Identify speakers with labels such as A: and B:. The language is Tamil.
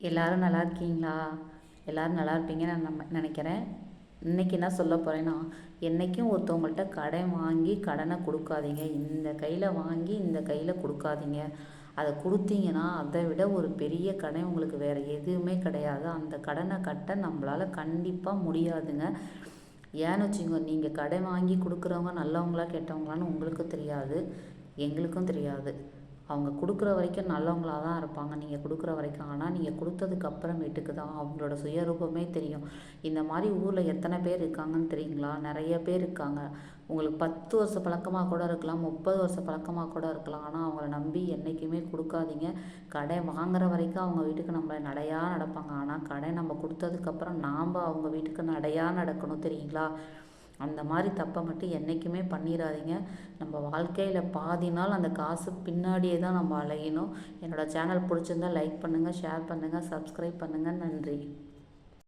A: எல்லாரும் நல்லா இருக்கீங்களா? எல்லாரும் நல்லா இருப்பீங்கன்னு நான் நினைக்கிறேன். இன்றைக்கி என்ன சொல்ல போகிறேன்னா, என்றைக்கும் ஒருத்தவங்கள்ட்ட கடன் வாங்கி கடனை கொடுக்காதீங்க. இந்த கையில் வாங்கி இந்த கையில் கொடுக்காதீங்க. அதை கொடுத்தீங்கன்னா அதை விட ஒரு பெரிய கடன் உங்களுக்கு வேறு எதுவுமே கிடையாது. அந்த கடனை கட்ட நம்மளால் கண்டிப்பாக முடியாதுங்க. ஏன்னு வச்சுங்க, நீங்கள் கடன் வாங்கி கொடுக்குறவங்க நல்லவங்களா கெட்டவங்களான்னு உங்களுக்கும் தெரியாது, எங்களுக்கும் தெரியாது. அவங்க கொடுக்குற வரைக்கும் நல்லவங்களாக தான் இருப்பாங்க, நீங்கள் கொடுக்குற வரைக்கும். ஆனால் நீங்கள் கொடுத்ததுக்கு அப்புறமேட்டுக்கு தான் அவங்களோட சுயரூபமே தெரியும். இந்த மாதிரி ஊரில் எத்தனை பேர் இருக்காங்கன்னு தெரியுங்களா? நிறைய பேர் இருக்காங்க. உங்களுக்கு 10 வருஷ பழக்கமாக கூட இருக்கலாம், 30 வருஷ பழக்கமாக கூட இருக்கலாம். ஆனால் அவங்கள நம்பி என்றைக்குமே கொடுக்காதீங்க. கடை வாங்குற வரைக்கும் அவங்க வீட்டுக்கு நம்மளை நடையாக நடப்பாங்க. ஆனால் கடை நம்ம கொடுத்ததுக்கப்புறம் நாம் அவங்க வீட்டுக்கு நடையாக நடக்கணும், தெரியுங்களா? அந்த மாதிரி தப்பை மட்டும் என்றைக்குமே பண்ணிடாதீங்க. நம்ம வாழ்க்கையில் பாதி நாள் அந்த காசு பின்னாடியே தான் நம்ம அலையணும். என்னோடய சேனல் பிடிச்சிருந்தால் லைக் பண்ணுங்கள், ஷேர் பண்ணுங்கள், சப்ஸ்கிரைப் பண்ணுங்கள். நன்றி.